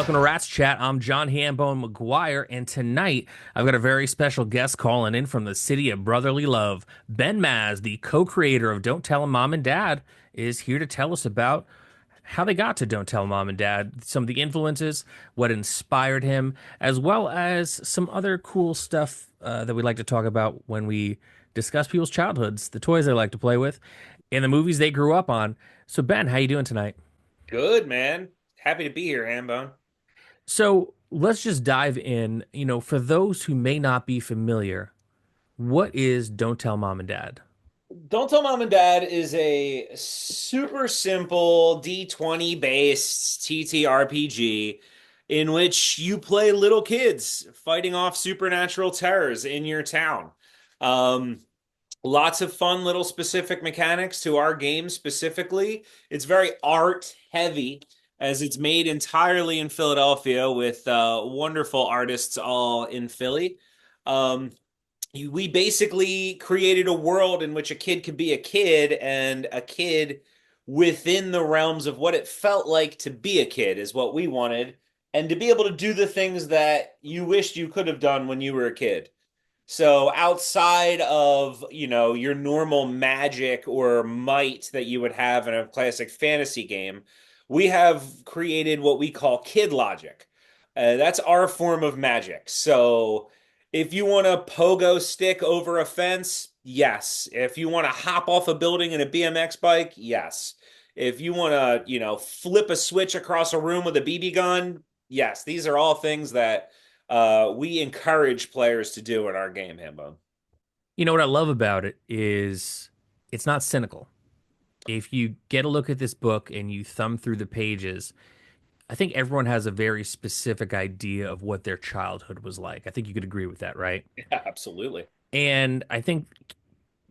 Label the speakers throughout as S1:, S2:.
S1: welcome to Rats Chat. I'm John Hambone McGuire, and tonight I've got a very special guest calling in from the city of brotherly love. Ben Mazz, the co-creator of Don't Tell 'Em Mom and Dad, is here to tell us about how they got to Don't Tell Mom and Dad, some of the influences, what inspired him, as well as some other cool stuff that we like to talk about when we discuss people's childhoods, the toys they like to play with, and the movies they grew up on. So Ben, how you doing tonight?
S2: Good, man. Happy to be here, Hambone.
S1: So let's just dive in. For those who may not be familiar, what is Don't Tell Mom and Dad?
S2: Don't Tell Mom and Dad is a super simple D20 based TTRPG in which you play little kids fighting off supernatural terrors in your town. Um, Lots of fun little specific mechanics to our game specifically. It's very art heavy as it's made entirely in Philadelphia with wonderful artists all in Philly. Um, we basically created a world in which a kid could be a kid and a kid within the realms of what it felt like to be a kid is what we wanted and to be able to do the things that you wished you could have done when you were a kid. So outside of, your normal magic or might that you would have in a classic fantasy game, we have created what we call kid logic. That's our form of magic. So if you want to pogo stick over a fence, yes. If you want to hop off a building in a BMX bike, yes. If you want to, flip a switch across a room with a BB gun, yes. These are all things that we encourage players to do in our game, Hambone.
S1: You know what I love about it is it's not cynical. If you get a look at this book and you thumb through the pages, I think everyone has a very specific idea of what their childhood was like. I think you could agree with that, right?
S2: Yeah, absolutely.
S1: And I think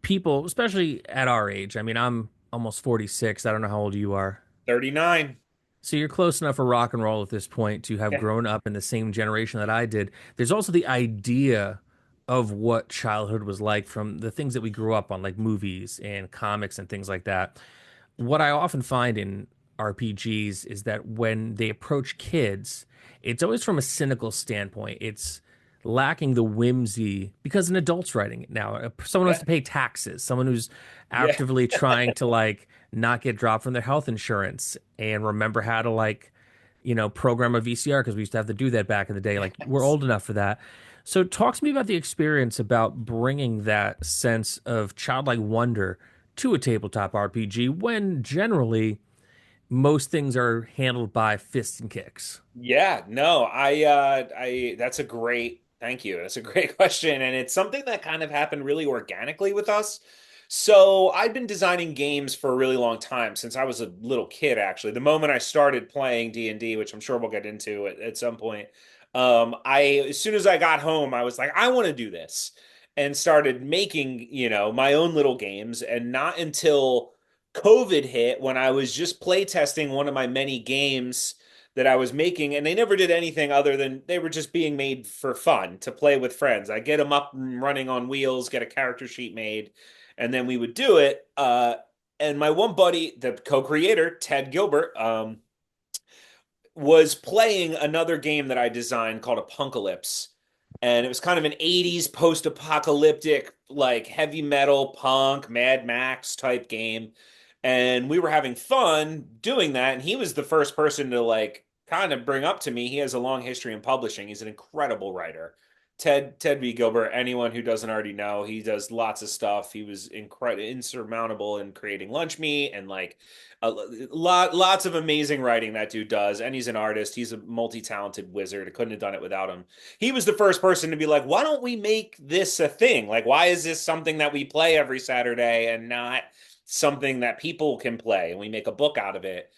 S1: people, especially at our age, I mean, I'm almost 46. I don't know how old you are.
S2: 39.
S1: So you're close enough for rock and roll at this point to have
S2: Yeah.
S1: grown up in the same generation that I did. There's also the idea of what childhood was like from the things that we grew up on, like movies and comics and things like that. What I often find in RPGs is that when they approach kids, it's always from a cynical standpoint. It's lacking the whimsy because an adult's writing it now. Someone who has
S2: Yeah.
S1: to pay taxes, someone who's
S2: Yeah.
S1: actively trying to like not get dropped from their health insurance and remember how to like, program a VCR because we used to have to do that back in the day. Like we're old enough for that. So talk to me about the experience about bringing that sense of childlike wonder to a tabletop RPG when generally most things are handled by fists and kicks.
S2: Yeah, no, that's a great, thank you. That's a great question. And it's something that kind of happened really organically with us. So I've been designing games for a really long time, since I was a little kid, actually. The moment I started playing D&D, which I'm sure we'll get into at some point, as soon as I got home, I was like, I want to do this, and started making, my own little games. And not until COVID hit, when I was just play testing one of my many games that I was making, and they never did anything other than they were just being made for fun to play with friends. I get them up and running on wheels, get a character sheet made, and then we would do it. And my one buddy, the co-creator, Ted Gilbert, was playing another game that I designed called Apocalypse. And it was kind of an 80s post-apocalyptic, like heavy metal, punk, Mad Max type game. And we were having fun doing that. And he was the first person to like kind of bring up to me. He has a long history in publishing. He's an incredible writer. Ted B. Gilbert, anyone who doesn't already know, he does lots of stuff. He was incredible, insurmountable in creating Lunch Meat, and like lots of amazing writing that dude does. And he's an artist. He's a multi-talented wizard. I couldn't have done it without him. He was the first person to be like, why don't we make this a thing? Like, why is this something that we play every Saturday and not something that people can play? And we make a book out of it.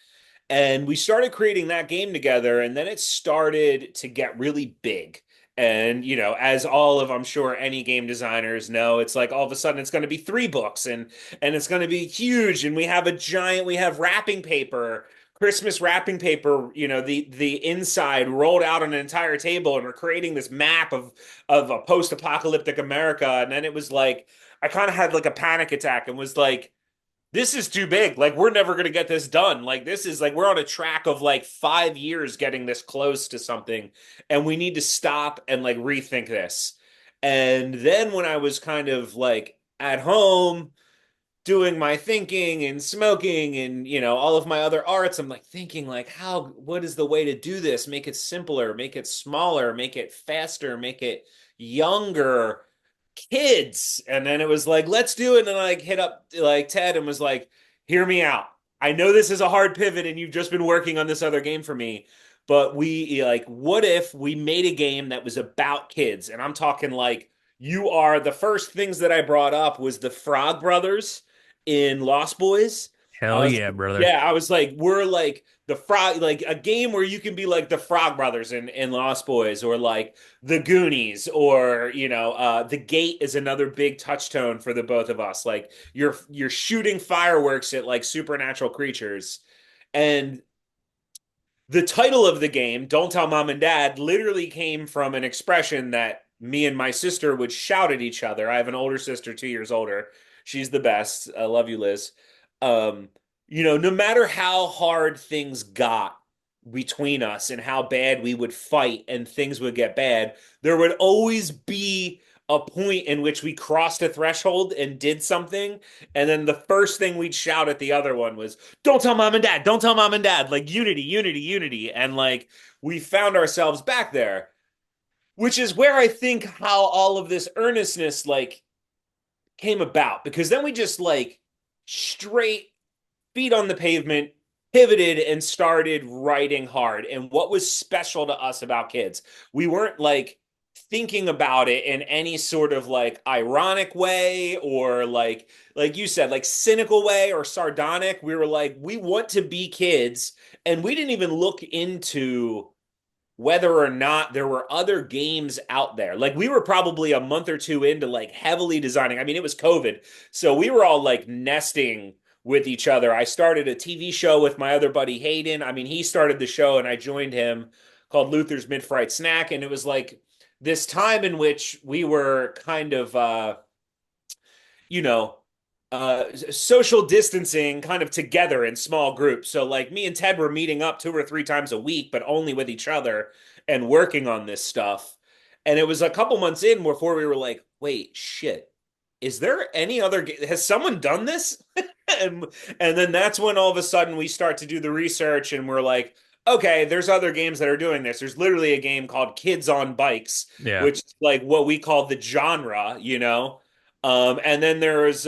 S2: And we started creating that game together, and then it started to get really big. And, as all of, I'm sure, any game designers know, it's like all of a sudden it's going to be 3 books, and it's going to be huge. And we have wrapping paper, Christmas wrapping paper, the inside rolled out on an entire table, and we're creating this map of a post-apocalyptic America. And then it was like I kind of had like a panic attack and was like, this is too big. Like, we're never going to get this done. Like, this is like, we're on a track of like 5 years getting this close to something. And we need to stop and like rethink this. And then when I was kind of like at home, doing my thinking and smoking and all of my other arts, I'm like thinking like, what is the way to do this? Make it simpler, make it smaller, make it faster, make it younger, kids. And then it was like, let's do it. And then I like hit up like Ted and was like, hear me out. I know this is a hard pivot and you've just been working on this other game for me, but we like, what if we made a game that was about kids? And I'm talking like, you are the first things that I brought up was the Frog Brothers in Lost Boys. I
S1: Hell
S2: was
S1: yeah,
S2: like,
S1: brother.
S2: yeah, I was like, we're like the frog, like a game where you can be like the Frog Brothers in Lost Boys, or like the Goonies, or the Gate is another big touchstone for the both of us. Like you're shooting fireworks at like supernatural creatures, and the title of the game, Don't Tell Mom and Dad, literally came from an expression that me and my sister would shout at each other. I have an older sister, 2 years older. She's the best. I love you, Liz. Um, no matter how hard things got between us and how bad we would fight and things would get bad, there would always be a point in which we crossed a threshold and did something. And then the first thing we'd shout at the other one was, don't tell mom and dad, don't tell mom and dad, like unity, unity, unity. And like we found ourselves back there, which is where I think how all of this earnestness like came about, because then we just like straight feet on the pavement, pivoted and started writing hard. And what was special to us about kids, we weren't like thinking about it in any sort of like ironic way, or like you said, like cynical way or sardonic. We were like, we want to be kids, and we didn't even look into whether or not there were other games out there. Like we were probably a month or two into like heavily designing. I mean, it was COVID, so we were all like nesting with each other. I started a TV show with my other buddy Hayden. I mean, he started the show and I joined him, called Luther's Mid-Fright Snack, and it was like this time in which we were kind of you know, social distancing kind of together in small groups. So like me and Ted were meeting up 2 or 3 times a week, but only with each other and working on this stuff. And it was a couple months in before we were like, wait, shit. Is there any other has someone done this? and and then that's when all of a sudden we start to do the research and we're like, okay, there's other games that are doing this. There's literally a game called Kids on Bikes,
S1: Yeah.
S2: which is like what we call the genre. And then there's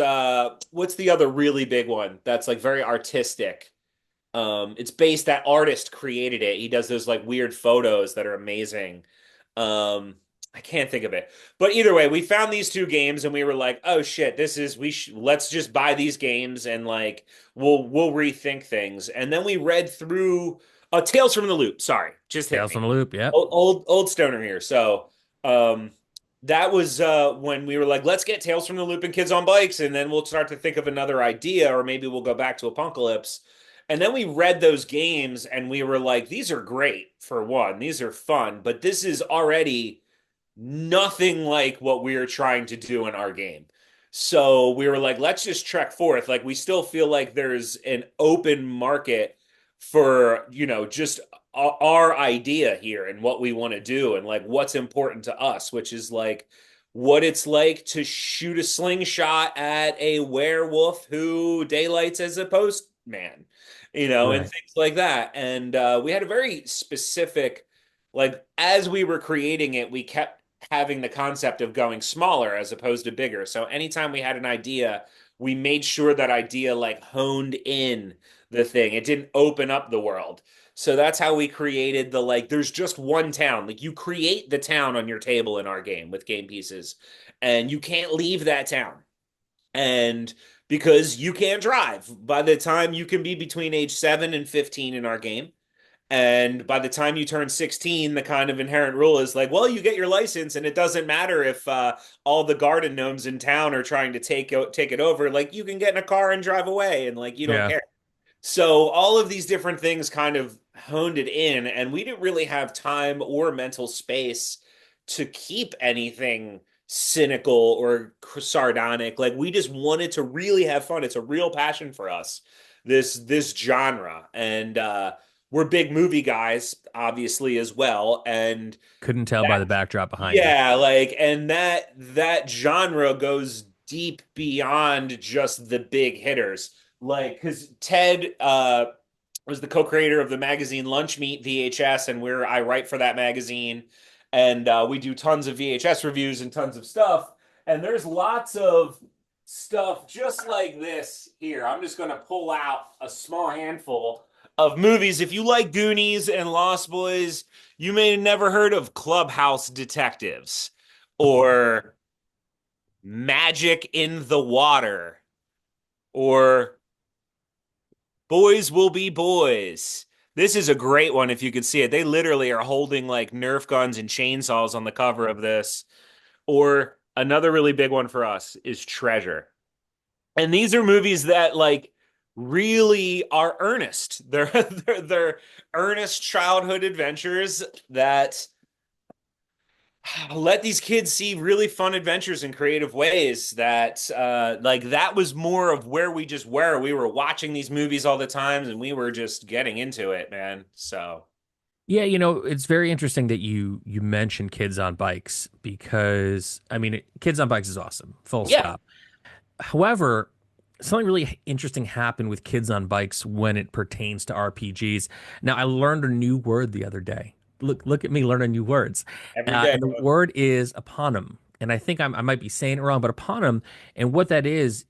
S2: what's the other really big one that's like very artistic? It's based, that artist created it. He does those like weird photos that are amazing. Um, I can't think of it. But either way, we found these two games and we were like, "Oh shit, this is let's just buy these games and like we'll rethink things." And then we read through Tales from the Loop. Sorry, just hit
S1: Tales
S2: me.
S1: from the Loop. Yep.
S2: Old stoner here. So, um that was when we were like, let's get Tales from the Loop and Kids on Bikes, and then we'll start to think of another idea, or maybe we'll go back to Apocalypse. And then we read those games and we were like, these are great for one, these are fun, but this is already nothing like what we are trying to do in our game. So we were like, let's just trek forth. Like we still feel like there's an open market for, just our idea here and what we want to do and like what's important to us, which is like what it's like to shoot a slingshot at a werewolf who daylights as a postman, and
S1: Right.
S2: things like that. And we had a very specific, like, as we were creating it, we kept having the concept of going smaller as opposed to bigger. So anytime we had an idea, we made sure that idea like honed in the thing. It didn't open up the world. So that's how we created the like, there's just one town. Like you create the town on your table in our game with game pieces, and you can't leave that town. And because you can't drive by the time you can be between age 7 and 15 in our game. And by the time you turn 16, the kind of inherent rule is like, well, you get your license, and it doesn't matter if all the garden gnomes in town are trying to take it over. Like, you can get in a car and drive away, and like you don't
S1: Yeah.
S2: care. So all of these different things kind of honed it in, and we didn't really have time or mental space to keep anything cynical or sardonic. Like we just wanted to really have fun. It's a real passion for us, this genre. And we're big movie guys, obviously, as well. And
S1: Couldn't tell by
S2: that
S1: the backdrop behind you.
S2: yeah, like and that genre goes deep beyond just the big hitters. Like because Ted was the co-creator of the magazine Lunch Meat VHS, and I write for that magazine, and we do tons of VHS reviews and tons of stuff. And there's lots of stuff just like this here. I'm just gonna pull out a small handful of movies. If you like Goonies and Lost Boys, you may have never heard of Clubhouse Detectives or Magic in the Water or Boys Will Be Boys. This is a great one if you could see it. They literally are holding like Nerf guns and chainsaws on the cover of this. Or another really big one for us is Treasure. And these are movies that like really are earnest. They're earnest childhood adventures that let these kids see really fun adventures in creative ways that like that was more of where we just were. We were watching these movies all the time and we were just getting into it, man. So
S1: Yeah, it's very interesting that you mentioned kids on bikes because I mean, kids on bikes is awesome, full
S2: yeah.
S1: stop. However, something really interesting happened with kids on bikes when it pertains to RPGs. Now, I learned a new word the other day. Look at me learning new words.
S2: Every day.
S1: And the word is eponym. And I think I might be saying it wrong, but eponym, and what that is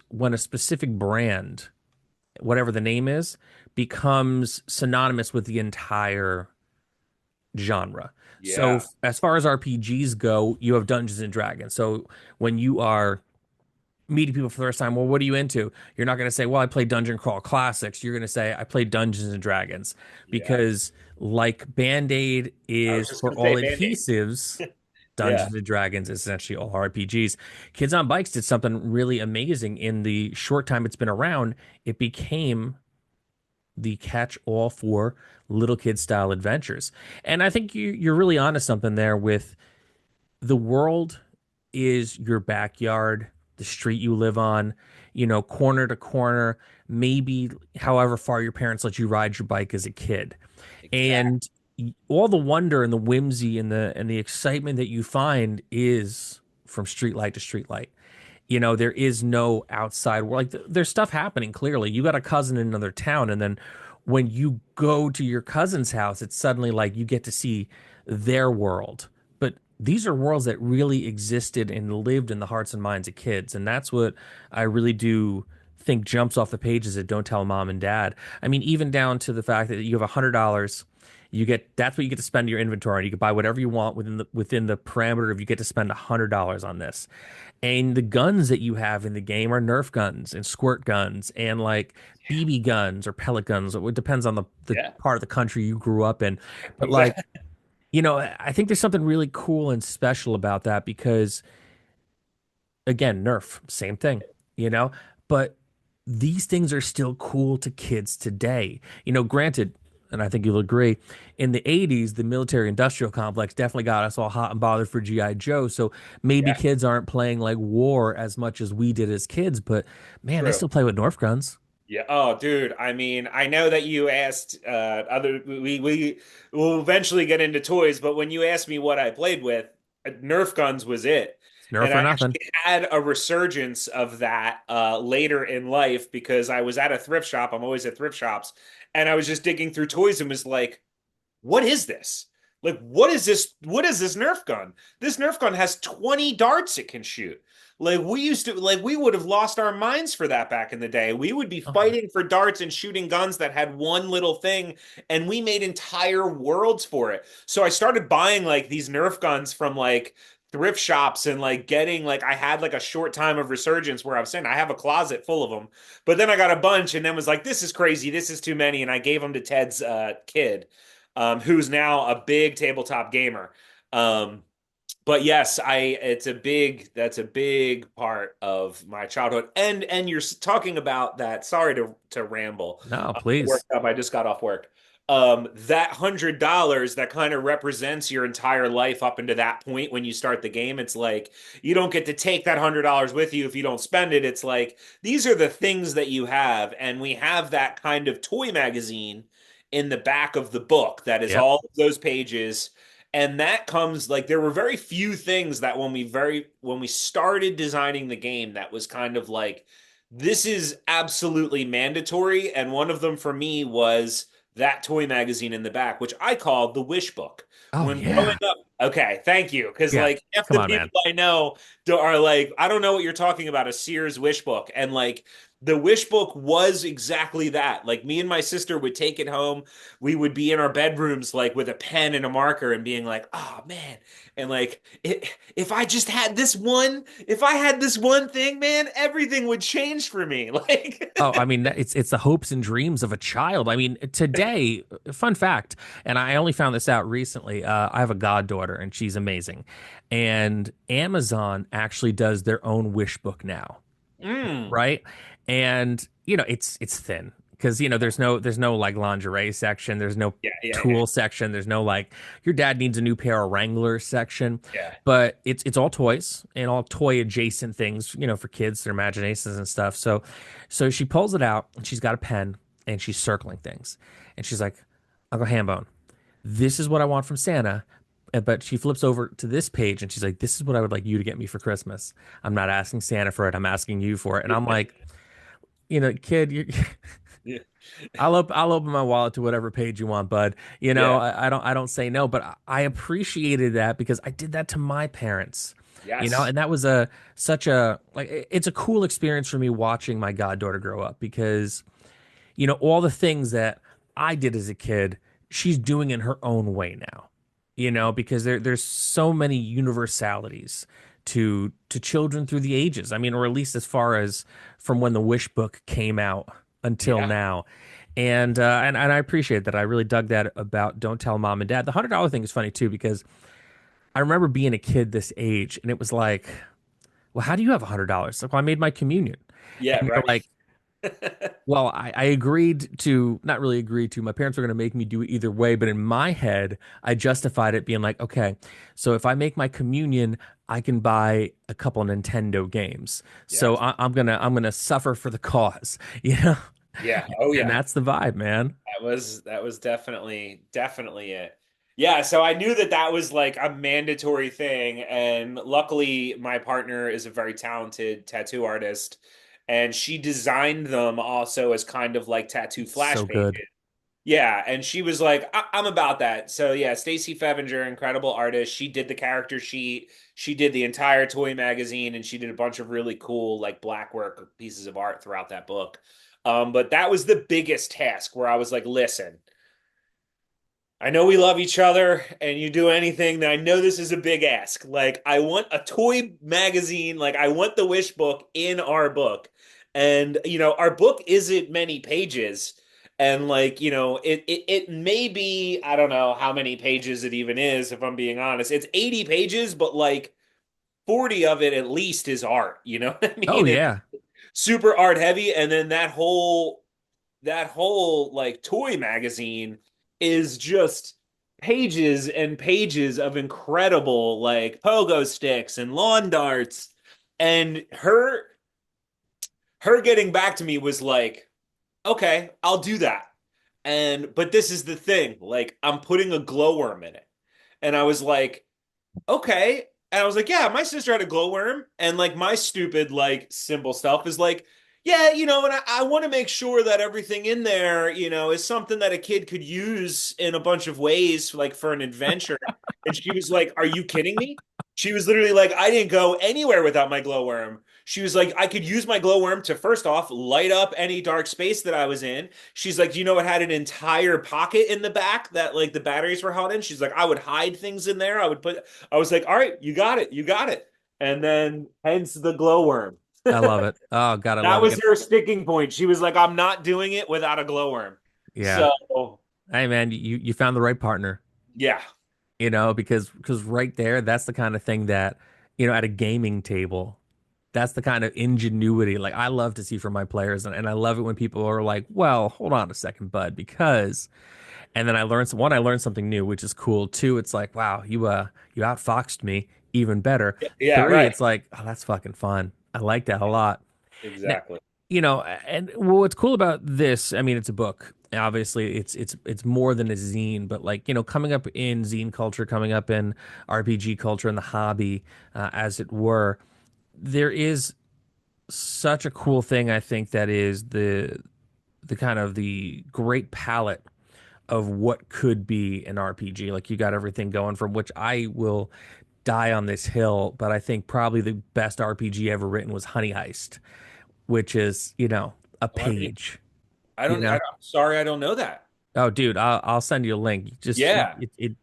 S1: when a specific brand, whatever the name is, becomes synonymous with the entire genre. So,
S2: Yeah.
S1: as far as RPGs go, you have Dungeons and Dragons. So, when you are meeting people for the first time, well, what are you into? You're not going to say, well, I play Dungeon Crawl Classics. You're going to say, I play Dungeons and Dragons
S2: Yeah.
S1: because, like Band-Aid
S2: I was
S1: is
S2: just
S1: for
S2: gonna say
S1: all
S2: Band-Aid.
S1: adhesives,
S2: Yeah.
S1: Dungeons and Dragons is essentially all RPGs. Kids on Bikes did something really amazing in the short time it's been around. It became the catch-all for little kid style adventures. And I think you're really onto something there with the world is your backyard, the street you live on, corner to corner, maybe however far your parents let you ride your bike as a kid.
S2: Exactly.
S1: And all the wonder and the whimsy and the excitement that you find is from street light to street light. There is no outside world. Like there's stuff happening clearly. You got a cousin in another town, and then when you go to your cousin's house, it's suddenly like you get to see their world. But these are worlds that really existed and lived in the hearts and minds of kids, and that's what I really do think jumps off the pages at Don't Tell Mom and Dad. I mean, even down to the fact that you have $100. That's what you get to spend your inventory on. You can buy whatever you want within the parameter of you get to spend $100 on this. And the guns that you have in the game are Nerf guns and squirt guns and like BB guns or pellet guns. It depends on the
S2: Yeah.
S1: part of the country you grew up in. But like,
S2: Exactly.
S1: I think there's something really cool and special about that because again, Nerf, same thing, you know, but these things are still cool to kids today. Granted, and I think you'll agree, in the 80s, the military industrial complex definitely got us all hot and bothered for G.I. Joe. So maybe
S2: Yeah.
S1: kids aren't playing like war as much as we did as kids, but man, they
S2: True.
S1: still play with Nerf guns.
S2: Yeah. Oh, dude. I mean, I know that you asked other we will eventually get into toys, but when you asked me what I played with, Nerf guns was it.
S1: It's Nerf
S2: And
S1: or
S2: I
S1: nothing.
S2: actually had a resurgence of that later in life because I was at a thrift shop. I'm always at thrift shops, and I was just digging through toys and was like, what is this? Like, what is this? What is this Nerf gun? This Nerf gun has 20 darts it can shoot. Like, we would have lost our minds for that back in the day. We would be
S1: Oh,
S2: fighting for darts and shooting guns that had one little thing, and we made entire worlds for it. So I started buying like these Nerf guns from like thrift shops and like getting like I had like a short time of resurgence where I was saying I have a closet full of them, but then I got a bunch and then was like, this is crazy, this is too many, and I gave them to Ted's kid, who's now a big tabletop gamer. Um, but yes, I it's a big that's a big part of my childhood. And you're talking about that. Sorry to ramble.
S1: no,
S2: Work
S1: please.
S2: up. I just got off work. that $100 that kind of represents your entire life up into that point when you start the game. It's like you don't get to take that $100 with you if you don't spend it. It's like these are the things that you have, and we have that kind of toy magazine in the back of the book that is
S1: Yep.
S2: all of those pages. And that comes like there were very few things that when we started designing the game that was kind of like this is absolutely mandatory. And one of them for me was that toy magazine in the back, which I called the Wish Book.
S1: Oh
S2: When growing
S1: yeah.
S2: up, okay, thank you. Because
S1: Yeah.
S2: like half
S1: Come
S2: the
S1: on,
S2: people
S1: man.
S2: I know are like, I don't know what you're talking about, a Sears Wish Book. And like the Wish Book was exactly that. Like me and my sister would take it home. We would be in our bedrooms like with a pen and a marker and being like, oh man. And like if I just had this one, if I had this one thing, man, everything would change for me. Like
S1: Oh, I mean, it's the hopes and dreams of a child. I mean, today, fun fact, and I only found this out recently. I have a goddaughter, and she's amazing. And Amazon actually does their own wish book now,
S2: mm,
S1: right? And it's thin because there's no like lingerie section, there's no
S2: yeah, yeah, yeah,
S1: tool section, there's no like your dad needs a new pair of Wranglers section,
S2: yeah.
S1: but it's all toys and all toy adjacent things, for kids, their imaginations and stuff. So she pulls it out and she's got a pen and she's circling things and she's like, Uncle Hambone, this is what I want from Santa. But she flips over to this page and she's like, this is what I would like you to get me for Christmas. I'm not asking Santa for it. I'm asking you for it. And I'm like, kid,
S2: Yeah.
S1: I'll open my wallet to whatever page you want, bud.
S2: Yeah.
S1: I don't say no, but I appreciated that because I did that to my parents.
S2: Yes.
S1: And that was a such a like it's a cool experience for me watching my goddaughter grow up because all the things that I did as a kid, she's doing in her own way now. Because there's so many universalities to children through the ages. I mean, or at least as far as from when the Wish Book came out until
S2: Yeah.
S1: now. And I appreciate that. I really dug that about Don't Tell Mom and Dad. The $100 thing is funny too because I remember being a kid this age and it was like, well, how do you have $100? Like, well, I made my communion.
S2: Yeah,
S1: And you're
S2: right.
S1: like, well, I agreed to, not really agreed to, my parents were going to make me do it either way, but in my head, I justified it being like, okay, so if I make my communion, I can buy a couple Nintendo games. So
S2: Yes.
S1: I'm gonna suffer for the cause,
S2: Yeah. Oh
S1: and
S2: yeah.
S1: that's the vibe, man.
S2: That was definitely it. Yeah, so I knew that that was like a mandatory thing, and luckily my partner is a very talented tattoo artist, and she designed them also as kind of like tattoo
S1: So
S2: flash
S1: good.
S2: pages. Yeah, and she was like, I'm about that." So yeah, Stacy Fevinger, incredible artist. She did the character sheet, she did the entire toy magazine, and she did a bunch of really cool like black work pieces of art throughout that book. But that was the biggest task where I was like, listen, I know we love each other and you do anything that I know this is a big ask. Like, I want a toy magazine, like, I want the wish book in our book. And, our book isn't many pages. And, like, it may be, I don't know how many pages it even is, if I'm being honest. It's 80 pages, but like 40 of it at least is art. You know what I
S1: Oh
S2: mean? It's
S1: yeah.
S2: super art heavy. And then that whole like toy magazine is just pages and pages of incredible like pogo sticks and lawn darts, and her getting back to me was like, okay, I'll do that. And but this is the thing, like I'm putting a glowworm in it. And I was like, okay. And I was like, yeah, my sister had a glowworm. And like my stupid, like simple stuff is like, yeah, and I want to make sure that everything in there, is something that a kid could use in a bunch of ways, like for an adventure. And she was like, are you kidding me? She was literally like, I didn't go anywhere without my glowworm. She was like, I could use my glowworm to first off light up any dark space that I was in. She's like, it had an entire pocket in the back that like the batteries were held in. She's like, I would hide things in there. I was like, all right, you got it. You got it. And then hence the glowworm.
S1: I love it. Oh God, I
S2: That
S1: love
S2: was
S1: it.
S2: her sticking point. She was like, I'm not doing it without a glowworm.
S1: Yeah.
S2: So,
S1: Hey man, you found the right partner.
S2: yeah.
S1: Because right there, that's the kind of thing that, at a gaming table, that's the kind of ingenuity like I love to see from my players. And I love it when people are like, well, hold on a second, bud, because And then I learned something new, which is cool. Two, it's like, wow, you outfoxed me even better.
S2: Yeah,
S1: Three,
S2: right.
S1: it's like, oh, that's fucking fun. I like that a lot. Now,
S2: Exactly.
S1: and what's cool about this, I mean, it's a book. Obviously, it's more than a zine, but like, coming up in zine culture, coming up in RPG culture and the hobby, as it were, there is such a cool thing, I think, that is the kind of the great palette of what could be an RPG. Like you got everything going from which I will die on this hill, but I think probably the best RPG ever written was Honey Heist, which is, a
S2: Oh,
S1: page,
S2: I don't, I'm sorry, I don't know that.
S1: Oh, dude, I'll send you a link. Just
S2: Yeah.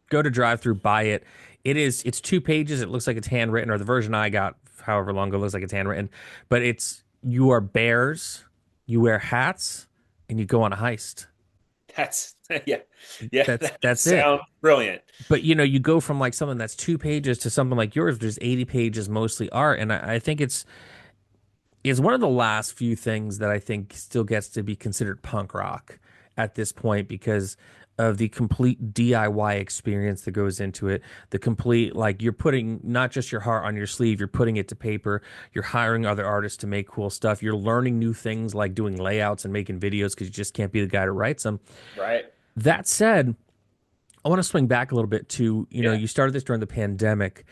S1: go to drive through, buy it. It's 2 pages. It looks like it's handwritten, or the version I got, however long ago, looks like it's handwritten. But it's you are bears, you wear hats, and you go on a heist.
S2: That's, yeah. Yeah. That
S1: That's it.
S2: sounds brilliant.
S1: But you go from like something that's 2 pages to something like yours, which is 80 pages, mostly art. And I think it's one of the last few things that I think still gets to be considered punk rock at this point because of the complete DIY experience that goes into it. The complete, like, you're putting not just your heart on your sleeve, you're putting it to paper. You're hiring other artists to make cool stuff. You're learning new things like doing layouts and making videos because you just can't be the guy that writes them.
S2: Right.
S1: That said, I want to swing back a little bit to,
S2: Yeah.
S1: you started this during the pandemic.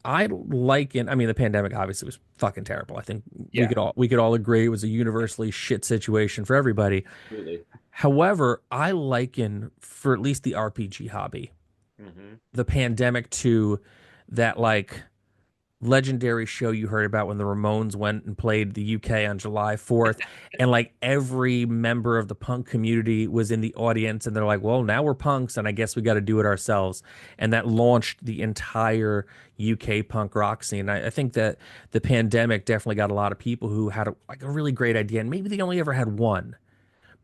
S1: I mean, the pandemic obviously was fucking terrible. I think
S2: Yeah.
S1: we could all agree it was a universally shit situation for everybody.
S2: Absolutely.
S1: However, I liken for at least the RPG hobby,
S2: Hmm.
S1: the pandemic to that like legendary show you heard about when the Ramones went and played the UK on July 4th and like every member of the punk community was in the audience and they're like, "Well, now we're punks and I guess we got to do it ourselves." And that launched the entire UK punk rock scene. I think that the pandemic definitely got a lot of people who had like a really great idea and maybe they only ever had one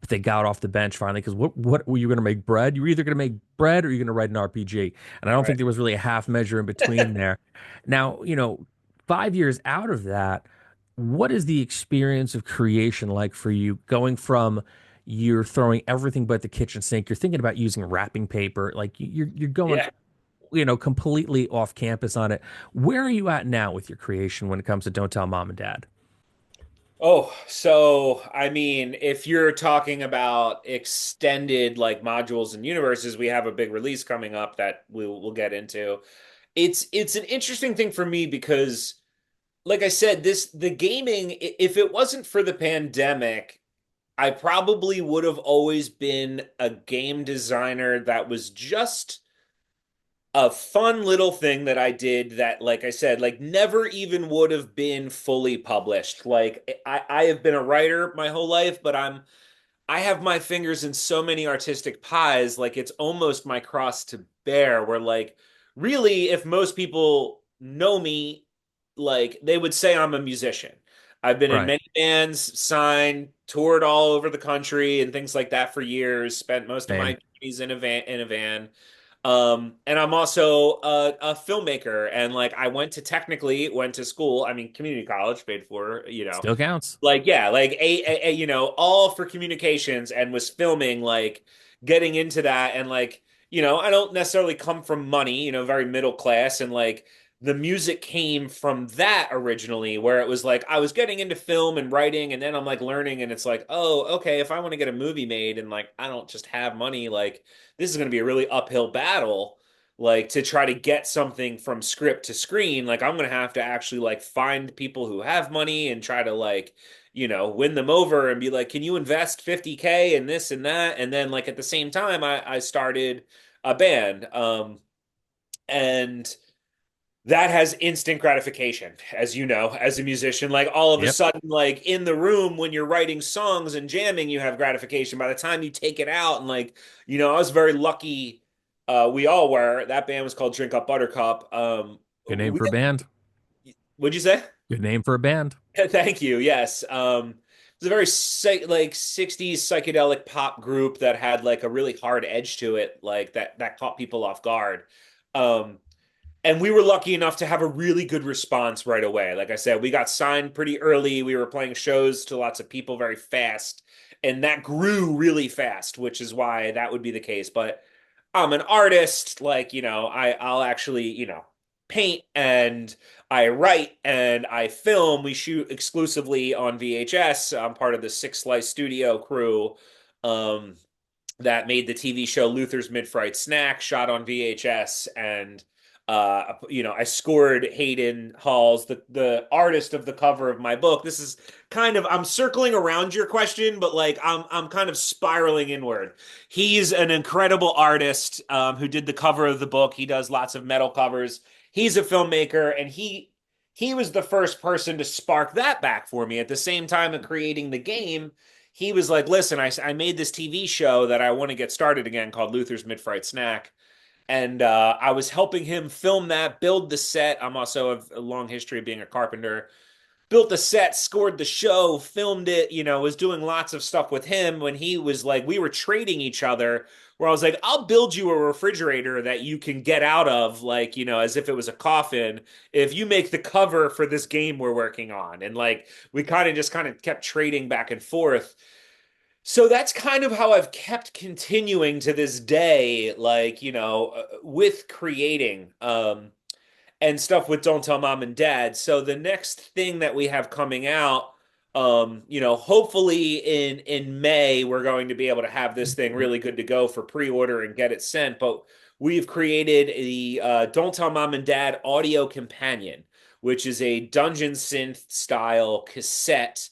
S1: but they got off the bench finally because what were you going to make bread? You were either going to make bread or you're going to write an RPG, and I don't
S2: Right.
S1: think there was really a half measure in between there. Now, 5 years out of that, what is the experience of creation like for you? Going from you're throwing everything but the kitchen sink, you're thinking about using wrapping paper, like you're going
S2: Yeah.
S1: completely off campus on it. Where are you at now with your creation when it comes to Don't Tell Mom and Dad?
S2: Oh, so I mean, if you're talking about extended like modules and universes, we have a big release coming up that we'll get into. It's an interesting thing for me because, like I said, the gaming, if it wasn't for the pandemic, I probably would have always been a game designer that was just a fun little thing that I did that, like I said, like never even would have been fully published. Like I have been a writer my whole life, but I have my fingers in so many artistic pies, like it's almost my cross to bear, where like really, if most people know me, like they would say I'm a musician. I've been in
S1: Right.
S2: many bands, signed, toured all over the country and things like that for years, spent most of my
S1: Same.
S2: 20s in a van. And I'm also a filmmaker, and like I went to school. I mean, community college, paid for,
S1: Still counts.
S2: like yeah, like all for communications, and was filming, like getting into that, and like I don't necessarily come from money, very middle class, and like the music came from that originally, where it was like I was getting into film and writing, and then I'm like learning, and it's like, oh, okay, if I want to get a movie made, and like I don't just have money, like this is going to be a really uphill battle, like to try to get something from script to screen. Like I'm going to have to actually like find people who have money and try to like win them over and be like, can you invest 50K in this and that? And then like at the same time, I started a band. And that has instant gratification, as you know, as a musician. Like all of a
S1: Yep.
S2: sudden, like in the room when you're writing songs and jamming, you have gratification. By the time you take it out, and like, I was very lucky. We all were. That band was called Drink Up Buttercup.
S1: Good name
S2: We,
S1: for a band.
S2: what'd you say?
S1: Good name for a band.
S2: Thank you. Yes. It was a very like 60s psychedelic pop group that had like a really hard edge to it, like that caught people off guard. Um, and we were lucky enough to have a really good response right away. Like I said, we got signed pretty early. We were playing shows to lots of people very fast. and that grew really fast, which is why that would be the case. But I'm an artist, like, I'll actually, paint and I write and I film. We shoot exclusively on VHS. I'm part of the Six Slice Studio crew. Um, that made the TV show Luther's Mid-Fright Snack, shot on VHS, and I scored Hayden Halls, the artist of the cover of my book. This is kind of I'm circling around your question, but like I'm kind of spiraling inward. He's an incredible artist who did the cover of the book. He does lots of metal covers. He's a filmmaker, and he was the first person to spark that back for me. At the same time of creating the game, he was like, listen, I made this TV show that I want to get started again called Luther's Mid-Fright Snack. And I was helping him film that, build the set. I'm also have a long history of being a carpenter. Built the set, scored the show, filmed it, was doing lots of stuff with him when he was like, we were trading each other, where I was like, I'll build you a refrigerator that you can get out of, like, as if it was a coffin, if you make the cover for this game we're working on. And like, we kind of kept trading back and forth. So that's kind of how I've kept continuing to this day, like, with creating. And stuff with Don't Tell Mom and Dad. So the next thing that we have coming out, hopefully in May, we're going to be able to have this thing really good to go for pre-order and get it sent. But we've created the Don't Tell Mom and Dad Audio Companion, which is a dungeon synth style cassette.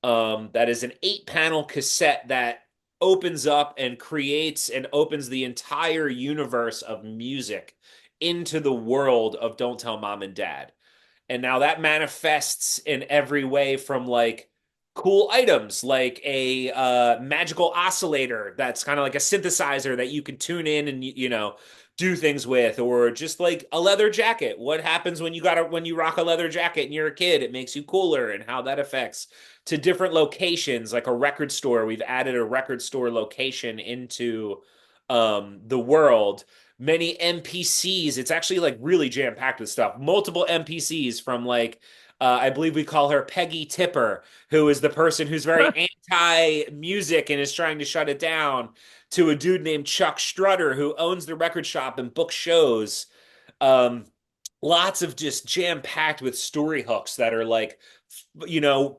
S2: That is an 8-panel cassette that opens up and creates and opens the entire universe of music into the world of Don't Tell Mom and Dad. And now that manifests in every way from like cool items like a magical oscillator that's kind of like a synthesizer that you can tune in and do things with, or just like a leather jacket. What happens when you rock a leather jacket and you're a kid? It makes you cooler, and how that affects to different locations, like a record store. We've added a record store location into the world. Many NPCs. It's actually like really jam packed with stuff. Multiple NPCs from like I believe we call her Peggy Tipper, who is the person who's very anti music and is trying to shut it down, to a dude named Chuck Strutter who owns the record shop and books shows. Um, Lots of just jam packed with story hooks that are like,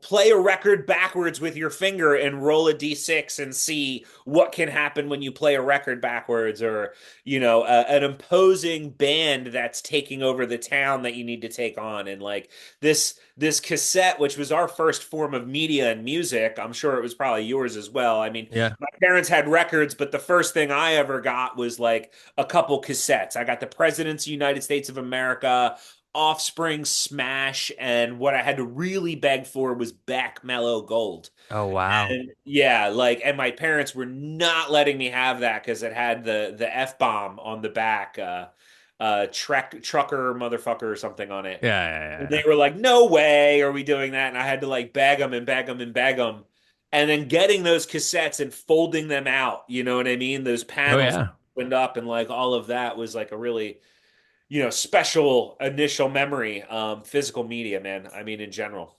S2: play a record backwards with your finger and roll a d6 and see what can happen when you play a record backwards, or an imposing band that's taking over the town that you need to take on. And like this cassette, which was our first form of media and music, I'm sure it was probably yours as well. I mean,
S1: Yeah.
S2: my parents had records, but the first thing I ever got was like a couple cassettes. I got the President's United States of America, Offspring, Smash, and what I had to really beg for was Beck Mellow Gold.
S1: Oh, wow.
S2: And yeah, like, and my parents were not letting me have that because it had the F bomb on the back, trucker motherfucker or something on it.
S1: Yeah, yeah,
S2: And
S1: yeah.
S2: they were like, "No way are we doing that?" And I had to like beg them and beg them and beg them, and then getting those cassettes and folding them out. You know what I mean? Those
S1: Oh,
S2: panels
S1: yeah.
S2: opened up, and like all of that was like a really special initial memory. Physical media, man. I mean, in general.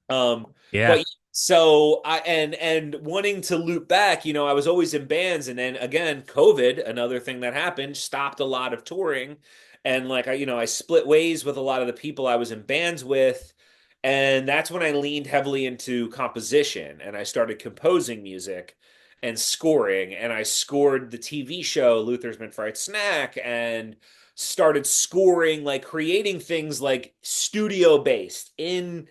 S2: Um,
S1: Yeah.
S2: but so I and wanting to loop back, I was always in bands, and then again, COVID, another thing that happened, stopped a lot of touring, and like I split ways with a lot of the people I was in bands with, and that's when I leaned heavily into composition, and I started composing music and scoring, and I scored the TV show Luther's Mid-Fright Snack, and started scoring, like creating things like studio based in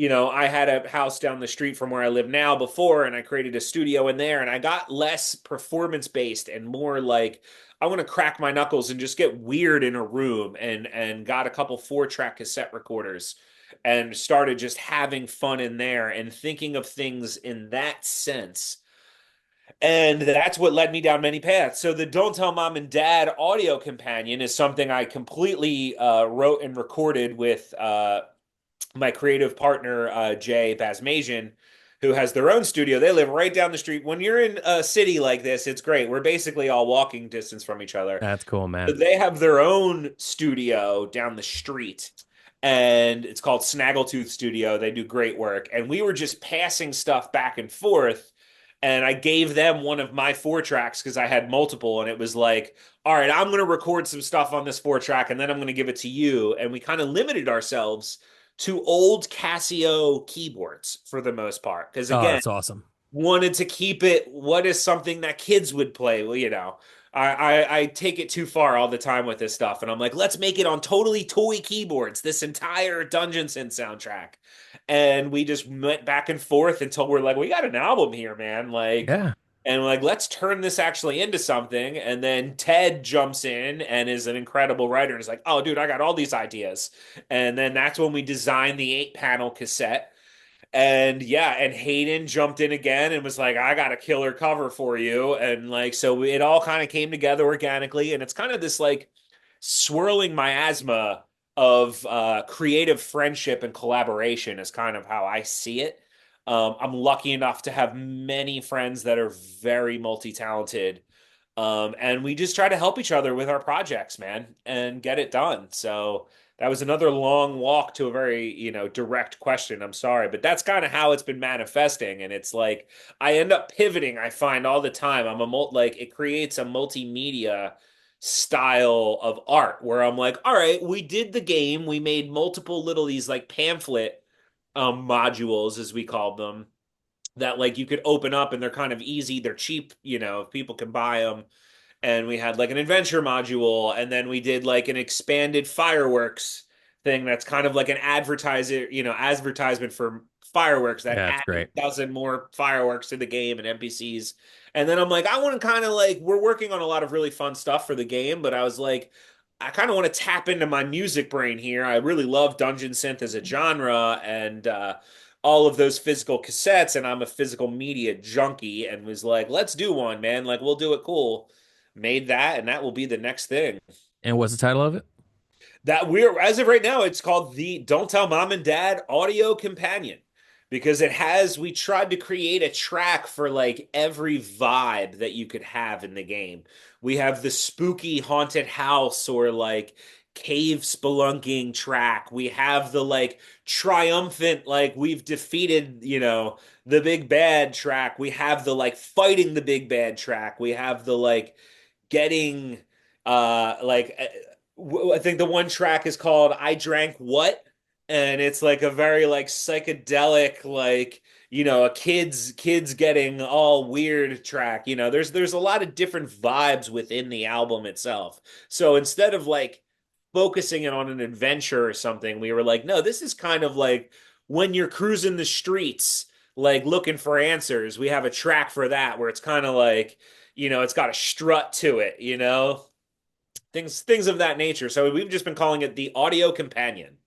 S2: I had a house down the street from where I live now before, and I created a studio in there, and I got less performance based and more like I want to crack my knuckles and just get weird in a room, and got a couple 4-track cassette recorders and started just having fun in there and thinking of things in that sense. And that's what led me down many paths. So the Don't Tell Mom and Dad audio companion is something I completely wrote and recorded with my creative partner, Jay Basmajian, who has their own studio. They live right down the street. When you're in a city like this, it's great. We're basically all walking distance from each other.
S1: That's cool,
S2: So
S1: man.
S2: they have their own studio down the street, and it's called Snaggletooth Studio. They do great work. And we were just passing stuff back and forth. And I gave them one of my 4 tracks because I had multiple, and it was like, all right, I'm going to record some stuff on this 4 track, and then I'm going to give it to you. And we kind of limited ourselves to old Casio keyboards for the most part. Because
S1: Oh,
S2: again,
S1: that's awesome.
S2: wanted to keep it what is something that kids would play. Well, I take it too far all the time with this stuff, and I'm like, let's make it on totally toy keyboards, this entire Dungeon Synth soundtrack. And we just went back and forth until we're like, we got an album here, man. Like,
S1: Yeah.
S2: and we're like, let's turn this actually into something. And then Ted jumps in and is an incredible writer and is like, oh, dude, I got all these ideas. And then that's when we designed the 8 panel cassette. And yeah, and Hayden jumped in again and was like, I got a killer cover for you. And like, so it all kind of came together organically. And it's kind of this like swirling miasma of creative friendship and collaboration is kind of how I see it. I'm lucky enough to have many friends that are very multi-talented. And we just try to help each other with our projects, man, and get it done. So that was another long walk to a very, direct question. I'm sorry, but that's kind of how it's been manifesting. And it's like I end up pivoting, I find all the time. Like it creates a multimedia style of art where I'm like, all right, we did the game. We made multiple little these like pamphlet modules, as we called them, that like you could open up and they're kind of easy. They're cheap, if people can buy them. And we had like an adventure module, and then we did like an expanded fireworks thing that's kind of like an advertisement for fireworks that
S1: Yeah, that's
S2: added
S1: great.
S2: a dozen more fireworks to the game and NPCs. And then I'm like, I want to kind of like, we're working on a lot of really fun stuff for the game, but I was like, I kind of want to tap into my music brain here. I really love Dungeon Synth as a genre, and all of those physical cassettes, and I'm a physical media junkie, and was like, let's do one, man. Like, we'll do it cool. Made that, and that will be the next thing.
S1: And what's the title of it?
S2: That we're as of right now, it's called the Don't Tell Mom and Dad Audio Companion because we tried to create a track for like every vibe that you could have in the game. We have the spooky haunted house or like cave spelunking track. We have the like triumphant, like we've defeated, the big bad track. We have the like fighting the big bad track. We have the like getting I think the one track is called I Drank What? And it's like a very like psychedelic, like, a kids getting all weird track. There's a lot of different vibes within the album itself. So instead of like focusing it on an adventure or something, we were like, no, this is kind of like when you're cruising the streets, like looking for answers. We have a track for that where it's kind of like, it's got a strut to it. Things of that nature. So we've just been calling it the audio companion.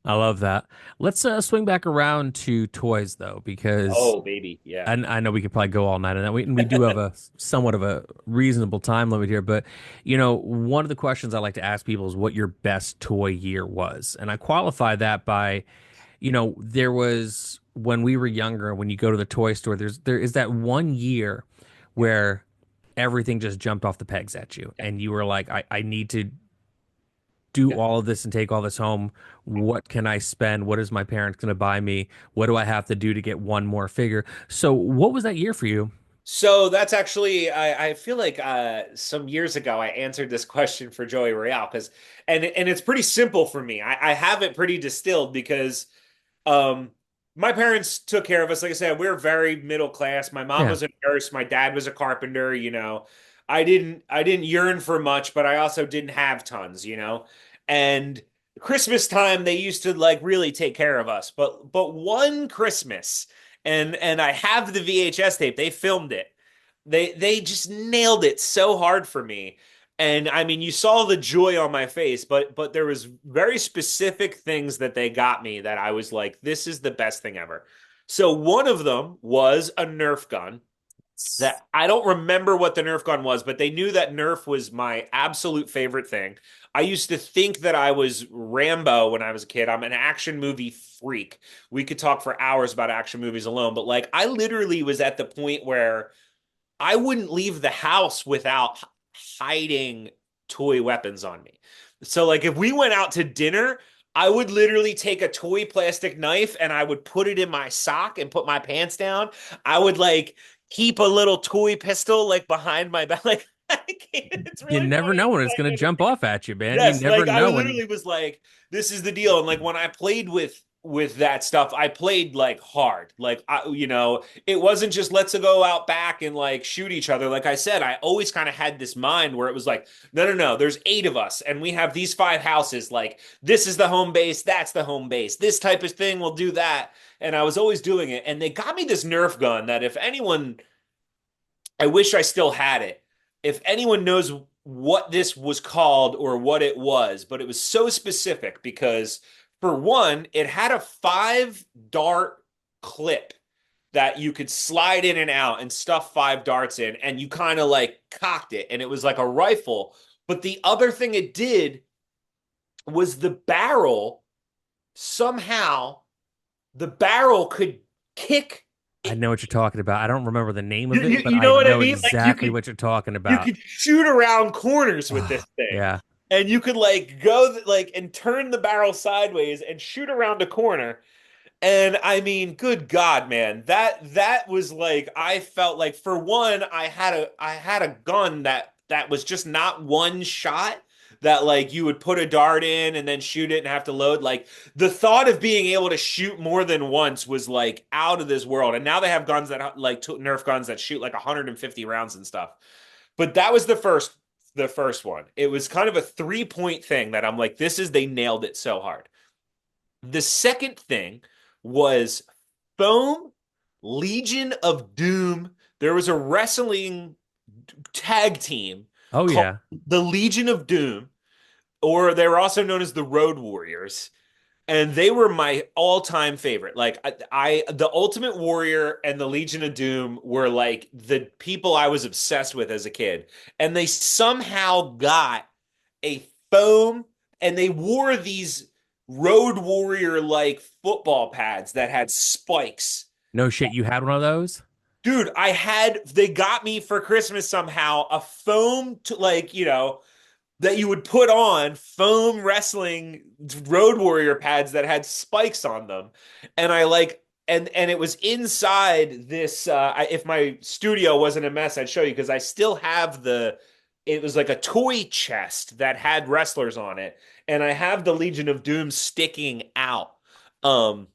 S1: I love that. Let's swing back around to toys though, because
S2: Oh, baby. Yeah.
S1: I know we could probably go all night on that. We do have a somewhat of a reasonable time limit here, but one of the questions I like to ask people is what your best toy year was. And I qualify that by, there was when we were younger, when you go to the toy store, there is that one year where everything just jumped off the pegs at you and you were like, I need to do
S2: Yeah.
S1: all of this and take all this home. What can I spend? What is my parents going to buy me? What do I have to do to get one more figure? So, what was that year for you?
S2: So that's actually, I feel like some years ago I answered this question for Joey Royale because, and it's pretty simple for me. I have it pretty distilled because Um, my parents took care of us. Like I said, we're very middle class. My mom
S1: Yeah.
S2: was a nurse. My dad was a carpenter. I didn't yearn for much, but I also didn't have tons. And Christmas time, they used to like really take care of us. But one Christmas, and I have the VHS tape. They filmed it. They just nailed it so hard for me. And I mean, you saw the joy on my face, but there was very specific things that they got me that I was like, this is the best thing ever. So one of them was a Nerf gun that I don't remember what the Nerf gun was, but they knew that Nerf was my absolute favorite thing. I used to think that I was Rambo when I was a kid. I'm an action movie freak. We could talk for hours about action movies alone, but like I literally was at the point where I wouldn't leave the house without hiding toy weapons on me. So like if we went out to dinner, I would literally take a toy plastic knife and I would put it in my sock and put my pants down. I would like keep a little toy pistol like behind my back. Like I can't, it's
S1: You
S2: really
S1: never
S2: funny to
S1: know when it's
S2: explain
S1: going to
S2: to other
S1: jump
S2: people.
S1: off at you, man. You
S2: Yes,
S1: never
S2: like I
S1: know when.
S2: literally was like, this is the deal. And like when I played with that stuff, I played like hard. Like it wasn't just let's go out back and like shoot each other. Like I said, I always kind of had this mind where it was like, no, no, no, there's 8 of us and we have these 5 houses. Like this is the home base, that's the home base. This type of thing will do that. And I was always doing it. And they got me this Nerf gun that if anyone, I wish I still had it. If anyone knows what this was called or what it was, but it was so specific because, for one, it had a 5 dart clip that you could slide in and out and stuff 5 darts in, and you kind of like cocked it, and it was like a rifle. But the other thing it did was somehow, the barrel could kick.
S1: I know what you're talking about. I don't remember the name
S2: You,
S1: of
S2: you,
S1: it, but
S2: you
S1: I
S2: know what I
S1: know
S2: mean? Like you
S1: exactly
S2: could
S1: what you're talking
S2: you
S1: about.
S2: could shoot around corners with this
S1: Oh,
S2: thing.
S1: yeah.
S2: And you could like go like and turn the barrel sideways and shoot around a corner. And I mean, good God, man, that was like I felt like for one, I had a gun that was just not one shot that like you would put a dart in and then shoot it and have to load. Like the thought of being able to shoot more than once was like out of this world. And now they have guns that like Nerf guns that shoot like 150 rounds and stuff. But that was the first one. It was kind of a 3 point thing that I'm like, they nailed it so hard. The second thing was foam Legion of Doom. There was a wrestling tag team
S1: Oh,
S2: called
S1: yeah.
S2: the Legion of Doom, or they were also known as the Road Warriors. And they were my all-time favorite. Like the Ultimate Warrior and the Legion of Doom were like the people I was obsessed with as a kid. And they somehow got a foam, and they wore these Road Warrior like football pads that had spikes.
S1: No shit. You had one of those?
S2: Dude, they got me for Christmas somehow a foam to like, that you would put on foam wrestling Road Warrior pads that had spikes on them. And I like, and it was inside this if my studio wasn't a mess, I'd show you because I still have it was like a toy chest that had wrestlers on it, and I have the Legion of Doom sticking out. Um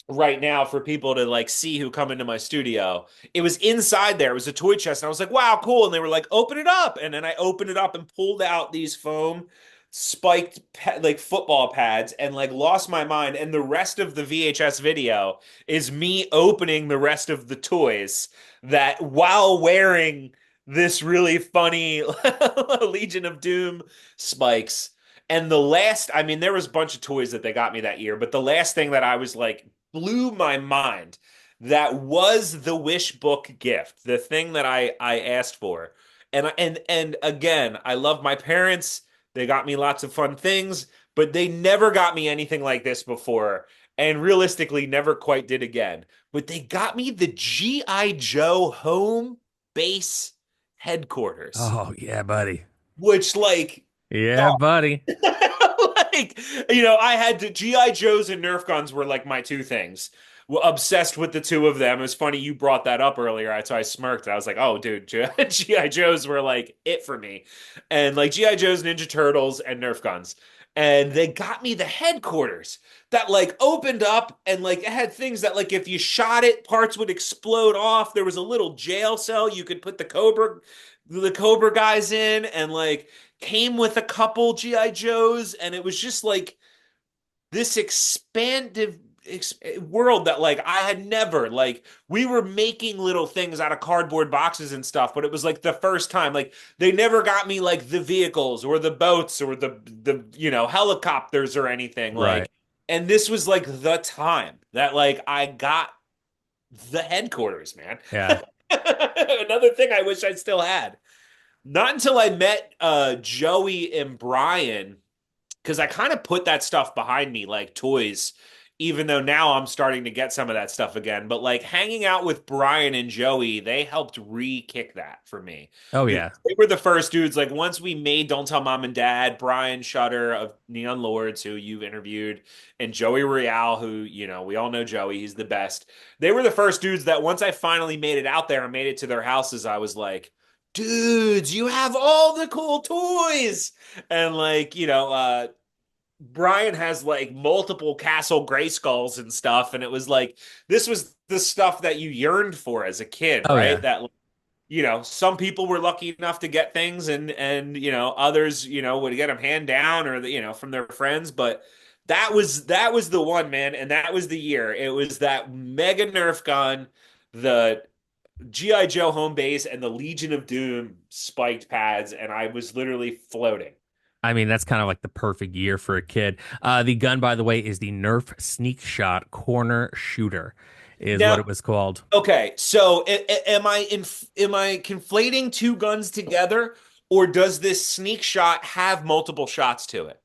S2: right now for people to like see who come into my studio. It was inside there. It was a toy chest. And I was like, wow, cool. And they were like, open it up. And then I opened it up and pulled out these foam spiked like football pads and like lost my mind. And the rest of the VHS video is me opening the rest of the toys that while wearing this really funny Legion of Doom spikes. And I mean, there was a bunch of toys that they got me that year, but the last thing that I was like blew my mind. That was the wish book gift, the thing that I asked for. And again, I love my parents. They got me lots of fun things, but they never got me anything like this before, and realistically never quite did again. But they got me the GI Joe home base headquarters,
S1: Oh, yeah, buddy.
S2: which like
S1: Yeah, buddy.
S2: like I had to GI Joes and Nerf guns were like my two things. Obsessed with the two of them. It was funny you brought that up earlier. So I smirked. I was like, "Oh, dude, GI Joes were like it for me," and like GI Joes, Ninja Turtles, and Nerf guns. And they got me the headquarters that like opened up and like it had things that like if you shot it, parts would explode off. There was a little jail cell you could put the Cobra guys in, and like came with a couple GI Joes, and it was just like this expansive world that like I had never like we were making little things out of cardboard boxes and stuff, but it was like the first time like they never got me like the vehicles or the boats or the helicopters or anything
S1: Right.
S2: like, and this was like the time that like I got the headquarters, man.
S1: Yeah.
S2: Another thing I wish I still had. Not until I met Joey and Brian, because I kind of put that stuff behind me, like toys, even though now I'm starting to get some of that stuff again. But like hanging out with Brian and Joey, they helped re-kick that for me
S1: Oh
S2: because
S1: yeah.
S2: they were the first dudes. Like once we made Don't Tell Mom and Dad, Brian Shutter of Neon Lords, who you've interviewed, and Joey Real, who we all know Joey, he's the best. They were the first dudes that once I finally made it out there and made it to their houses, I was like, dudes, you have all the cool toys. And like, Brian has like multiple Castle Grayskulls and stuff, and it was like this was the stuff that you yearned for as a kid,
S1: Oh
S2: right?
S1: yeah.
S2: That some people were lucky enough to get things, and others would get them hand down or from their friends, but that was the one, man, and that was the year. It was that Mega Nerf gun, the GI Joe home base, and the Legion of Doom spiked pads, and I was literally floating.
S1: I mean, that's kind of like the perfect year for a kid. The gun, by the way, is the Nerf Sneak Shot Corner Shooter, is what
S2: Now,
S1: it was called.
S2: okay, so am I conflating two guns together, or does this sneak shot have multiple shots to it?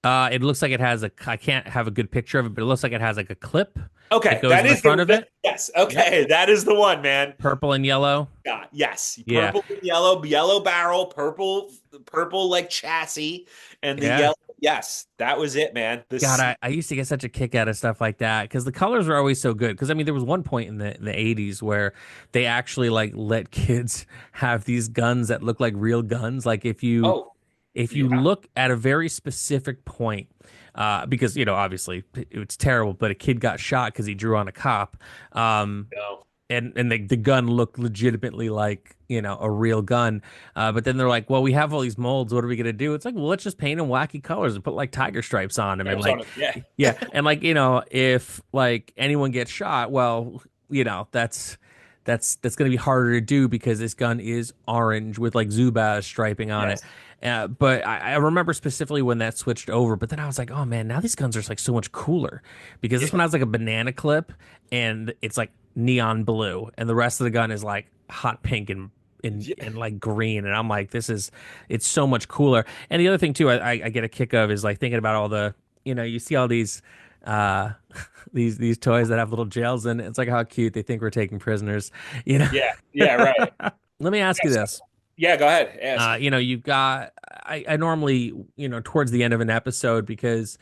S1: It looks like it has I can't have a good picture of it, but it looks like it has like a clip that
S2: Okay,
S1: goes
S2: that
S1: in the
S2: is
S1: front of it.
S2: yes.
S1: Yep.
S2: Okay, that is the one, man.
S1: Purple and yellow.
S2: Yeah, yes,
S1: Yeah.
S2: purple and yellow, yellow barrel, purple like chassis, and the
S1: Yeah.
S2: yellow. Yes, that was it, man.
S1: God,
S2: This,
S1: I used to get such a kick out of stuff like that because the colors were always so good. Because I mean, there was one point in the 80s where they actually like let kids have these guns that look like real guns. Like
S2: oh,
S1: if you
S2: yeah,
S1: look at a very specific point, because obviously it's terrible, but a kid got shot because he drew on a cop. Um,
S2: no,
S1: and the gun looked legitimately like a real gun, but then they're like, well, we have all these molds, what are we gonna do? It's like, well, let's just paint them wacky colors and put like tiger stripes on them, and
S2: stripes on
S1: like,
S2: it. Yeah,
S1: yeah, and like, if like anyone gets shot, well, that's gonna be harder to do because this gun is orange with like Zubaz striping on it.
S2: yes,
S1: But I remember specifically when that switched over. But then I was like, oh man, now these guns are like so much cooler because this
S2: yeah,
S1: one has like a banana clip and it's like neon blue, and the rest of the gun is like hot pink and like green. And I'm like, it's so much cooler. And the other thing too, I get a kick of is like thinking about all the, you see all these uh these toys that have little jails in it. It's like how cute they think we're taking prisoners, you know.
S2: yeah, yeah, right.
S1: Let me ask you
S2: Yes.
S1: this.
S2: Yeah, go ahead, ask.
S1: You've got I normally, towards the end of an episode because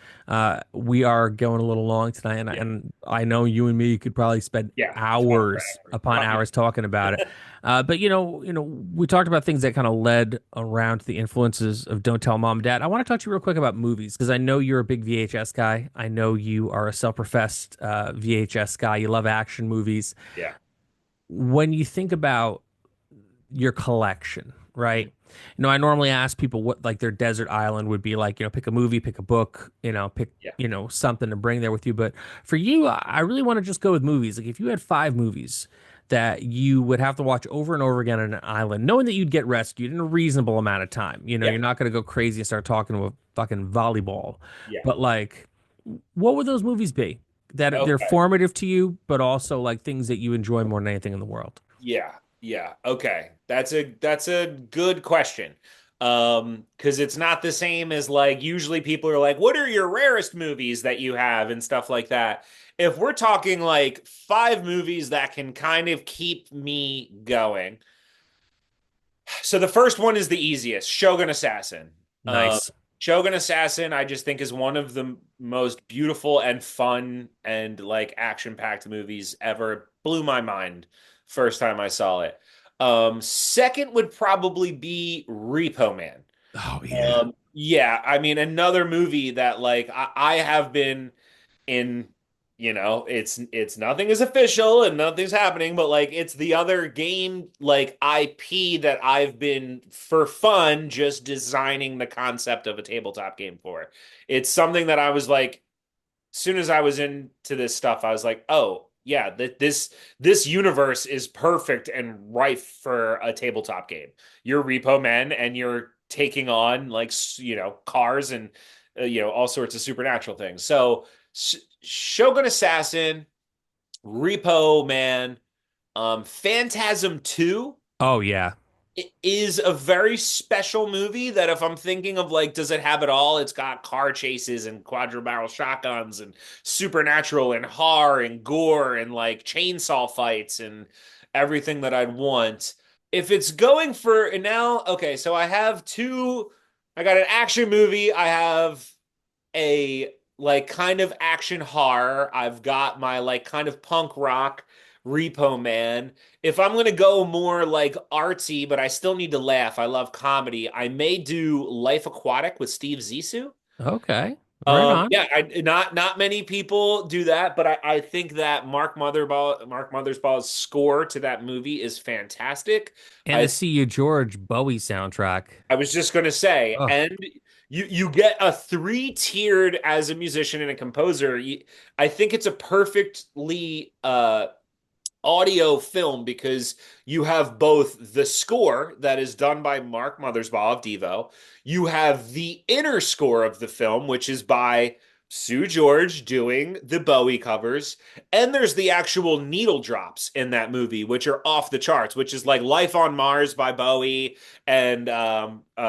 S1: we are going a little long tonight, and
S2: Yeah,
S1: I know you and me could probably spend
S2: yeah. Talk
S1: hours
S2: forever.
S1: upon hours talking about it. But we talked about things that kind of led around to the influences of Don't Tell Mom and Dad. I want to talk to you real quick about movies because I know you're a big VHS guy. I know you are a self-professed VHS guy. You love action movies.
S2: Yeah.
S1: When you think about your collection,
S2: Mhm.
S1: right? I normally ask people what like their desert island would be like, pick a movie, pick a book, pick,
S2: Yeah.
S1: something to bring there with you. But for you, I really want to just go with movies. Like if you had five movies that you would have to watch over and over again on an island, knowing that you'd get rescued in a reasonable amount of time,
S2: Yeah.
S1: you're not going to go crazy and start talking to a fucking volleyball.
S2: Yeah.
S1: But like, what would those movies be? That they're
S2: Okay.
S1: formative to you, but also like things that you enjoy more than anything in the world.
S2: Yeah. Yeah. Okay. That's a good question. Because it's not the same as like usually people are like, what are your rarest movies that you have and stuff like that. If we're talking like five movies that can kind of keep me going. So the first one is the easiest, Shogun Assassin. Uh,
S1: Nice.
S2: Shogun Assassin, I just think is one of the most beautiful and fun and like action-packed movies ever. Blew my mind first time I saw it. Second would probably be Repo Man.
S1: Oh yeah.
S2: Yeah, I mean another movie that like I have been in, it's nothing is official and nothing's happening, but like it's the other game like IP that I've been for fun just designing the concept of a tabletop game for. It's something that I was like, as soon as I was into this stuff, I was like, oh yeah, this universe is perfect and ripe for a tabletop game. You're Repo Men and you're taking on like cars and all sorts of supernatural things. So Shogun Assassin, Repo Man, Phantasm 2.
S1: Oh yeah.
S2: it is a very special movie that if I'm thinking of like, does it have it all? It's got car chases and quadra barrel shotguns and supernatural and horror and gore and like chainsaw fights and everything that I'd want. If it's going for and now, okay, so I have two, I got an action movie, I have a like kind of action horror. I've got my like kind of punk rock Repo Man. If I'm gonna go more like artsy, but I still need to laugh, I love comedy. I may do Life Aquatic with Steve Zissou.
S1: Okay, right on.
S2: Yeah, not many people do that, but I think that Mark Mothersbaugh's score to that movie is fantastic.
S1: And
S2: I
S1: the See You George Bowie soundtrack.
S2: I was just going to say,
S1: Oh,
S2: and you get a three-tiered as a musician and a composer. I think it's a perfectly audio film because you have both the score that is done by Mark Mothersbaugh of Devo, you have the inner score of the film, which is by Sue George doing the Bowie covers, and there's the actual needle drops in that movie, which are off the charts, which is like Life on Mars by Bowie and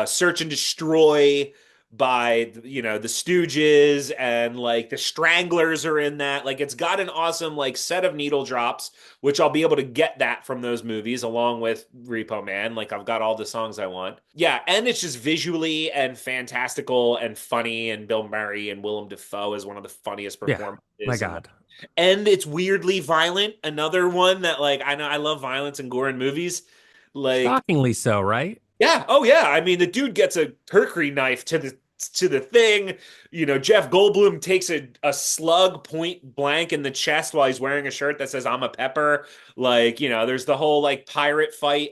S2: Search and Destroy by the Stooges, and like the Stranglers are in that. Like it's got an awesome like set of needle drops, which I'll be able to get that from those movies along with Repo Man. Like I've got all the songs I want. Yeah, and it's just visually and fantastical and funny, and Bill Murray and Willem Dafoe is one of the funniest
S1: yeah. My
S2: performances.
S1: God.
S2: And it's weirdly violent. Another one that like I know I love violence and gore in movies. Like
S1: Shockingly so, right?
S2: yeah, oh yeah. I mean, the dude gets a Hercules knife to the thing. Jeff Goldblum takes a slug point blank in the chest while he's wearing a shirt that says "I'm a pepper." Like, there's the whole like pirate fight.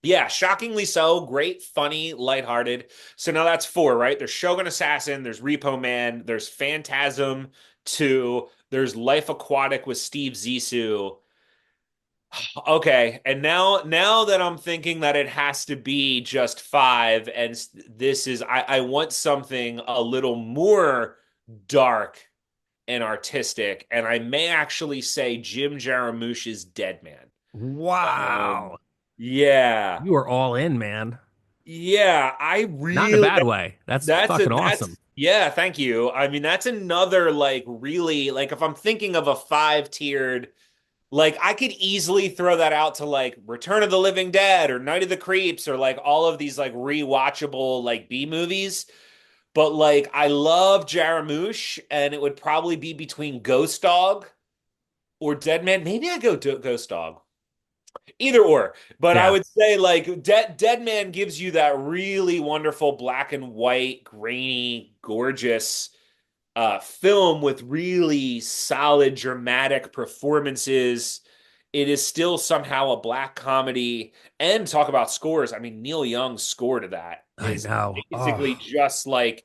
S2: Yeah, shockingly so. Great, funny, lighthearted. So now that's four, right? There's Shogun Assassin, there's Repo Man, there's Phantasm 2, there's Life Aquatic with Steve Zissou. Okay, and now that I'm thinking that it has to be just five, and this is I want something a little more dark and artistic, and I may actually say Jim Jarmusch's Dead Man. Um,
S1: Wow.
S2: yeah,
S1: You are all in, man.
S2: yeah, I
S1: Not in a
S2: really
S1: bad way. That's fucking
S2: that's
S1: awesome.
S2: yeah, thank you. I mean, that's another like really like if I'm thinking of a five-tiered. Like I could easily throw that out to like Return of the Living Dead or Night of the Creeps or like all of these like rewatchable like B movies. But like I love Jarmusch, and it would probably be between Ghost Dog or Dead Man. Maybe I go Ghost Dog. Either or. But I
S1: Yeah.
S2: would say like Dead Man gives you that really wonderful black and white, grainy, gorgeous film with really solid dramatic performances. It is still somehow a black comedy. And talk about scores. I mean, Neil Young's score to that
S1: I
S2: is
S1: know.
S2: basically
S1: Oh,
S2: just like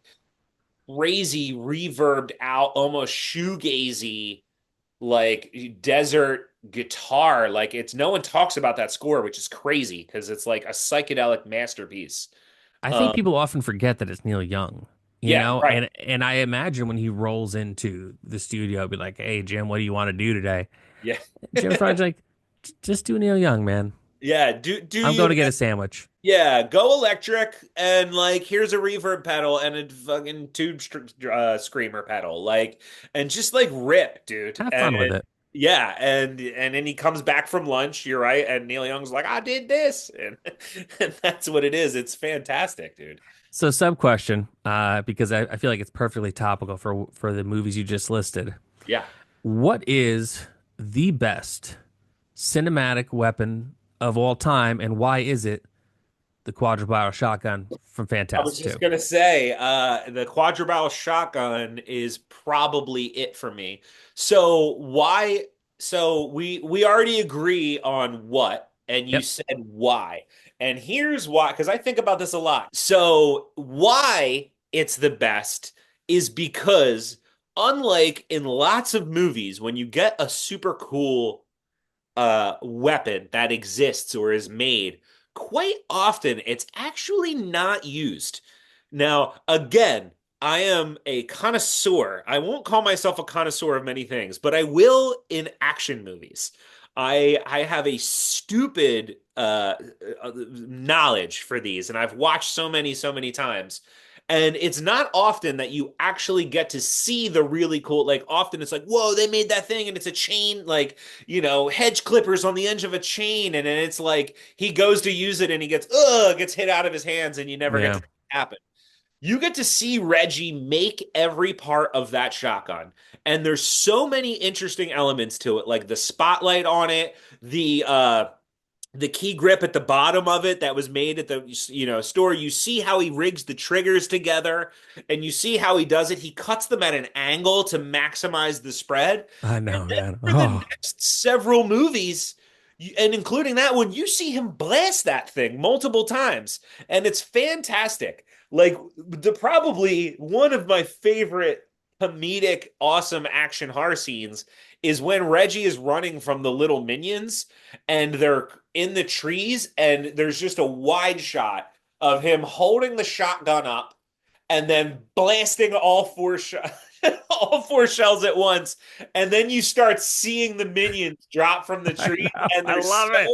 S2: crazy, reverbed out, almost shoegazy, like desert guitar. Like it's no one talks about that score, which is crazy because it's like a psychedelic masterpiece.
S1: I think
S2: Um,
S1: people often forget that it's Neil Young,
S2: yeah, right.
S1: and I imagine when he rolls into the studio, be like, "Hey, Jim, what do you want to do today?"
S2: Yeah.
S1: Jim's probably like, Just do Neil Young, man.
S2: Yeah, do
S1: I'm
S2: you
S1: going to get a sandwich.
S2: Yeah, go electric and like here's a reverb pedal and a fucking tube screamer pedal, like and just like rip, dude.
S1: Have
S2: And
S1: fun with it."
S2: yeah, and then he comes back from lunch. You're right, and Neil Young's like, I did this, and and that's what it is. It's fantastic, dude.
S1: So, sub question, because I feel like it's perfectly topical for the movies you just listed.
S2: Yeah,
S1: What is the best cinematic weapon of all time, and why is it the quadruple shotgun from
S2: I was
S1: Fantastic
S2: just
S1: Two?
S2: gonna say, the quadruple shotgun is probably it for me. So why? So we already agree on what, and you
S1: Yep.
S2: said why, and here's why. Because I think about this a lot. So why it's the best is because unlike in lots of movies, when you get a super cool weapon that exists or is made, quite often it's actually not used. Now, again, I am a connoisseur. I won't call myself a connoisseur of many things, but I will in action movies. I have a stupid knowledge for these, and I've watched so many times. And it's not often that you actually get to see the really cool, like often it's like, whoa, they made that thing and it's a chain, like, hedge clippers on the edge of a chain. And then it's like he goes to use it and he gets hit out of his hands and you never get
S1: Yeah.
S2: to happen. You get to see Reggie make every part of that shotgun. And there's so many interesting elements to it, like the spotlight on it, the key grip at the bottom of it that was made at the store. You see how he rigs the triggers together, and you see how he does it. He cuts them at an angle to maximize the spread.
S1: I
S2: And
S1: know,
S2: then
S1: man.
S2: for the
S1: Oh,
S2: next several movies, and including that one, you see him blast that thing multiple times, and it's fantastic. Like the probably one of my favorite comedic, awesome action horror scenes is when Reggie is running from the little minions and they're in the trees, and there's just a wide shot of him holding the shotgun up and then blasting all four shells at once, and then you start seeing the minions drop from the
S1: I
S2: tree,
S1: know.
S2: and
S1: I
S2: they're
S1: love it.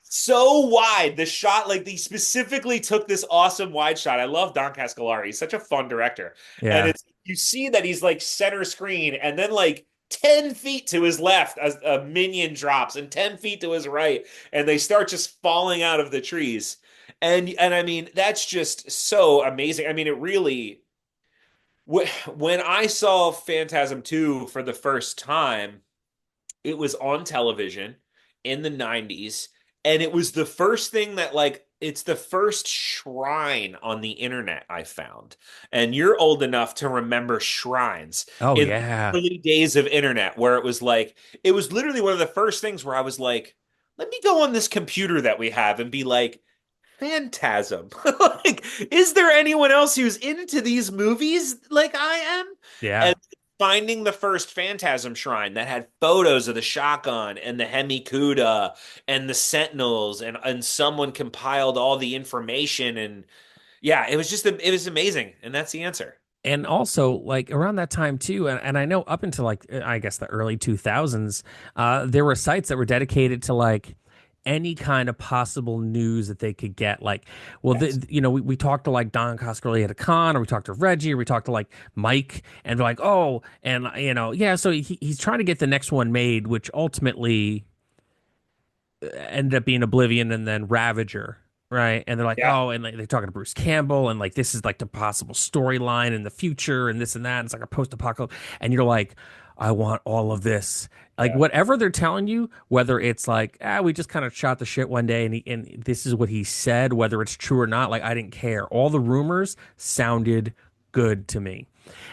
S2: so wide. The shot, like they specifically took this awesome wide shot. I love Don Cascolari. He's such a fun director, and
S1: Yeah.
S2: it's you see that he's like center screen, and then like 10 feet to his left, a minion drops, and 10 feet to his right, and they start just falling out of the trees. And I mean, that's just so amazing. I mean, it really, when I saw Phantasm 2 for the first time, it was on television in the 90s, and it was the first thing that, like, it's the first shrine on the internet I found. And you're old enough to remember shrines
S1: Oh,
S2: in
S1: yeah.
S2: the early days of internet, where it was like, it was literally one of the first things where I was like, let me go on this computer that we have and be like, Phantasm. Like, is there anyone else who's into these movies like I am?
S1: Yeah.
S2: And finding the first Phantasm shrine that had photos of the shotgun and the Hemi-Cuda and the Sentinels, and someone compiled all the information, and yeah, it was amazing, and that's the answer.
S1: And also, like around that time too, and I know up until like I guess the early 2000s, there were sites that were dedicated to like any kind of possible news that they could get. Like, well,
S2: Yes.
S1: we talked to like Don Coscarelli at a con, or we talked to Reggie, or we talked to like Mike, and they're like, oh, and yeah. So he's trying to get the next one made, which ultimately ended up being Oblivion and then Ravager, right? And they're like,
S2: Yeah.
S1: oh, and like, they're talking to Bruce Campbell, and like this is like the possible storyline in the future, and this and that. And it's like a post-apocalypse, and you're like, I want all of this. Like
S2: Yeah.
S1: whatever they're telling you, whether it's like, we just kind of shot the shit one day, and this is what he said, whether it's true or not, like I didn't care. All the rumors sounded good to me,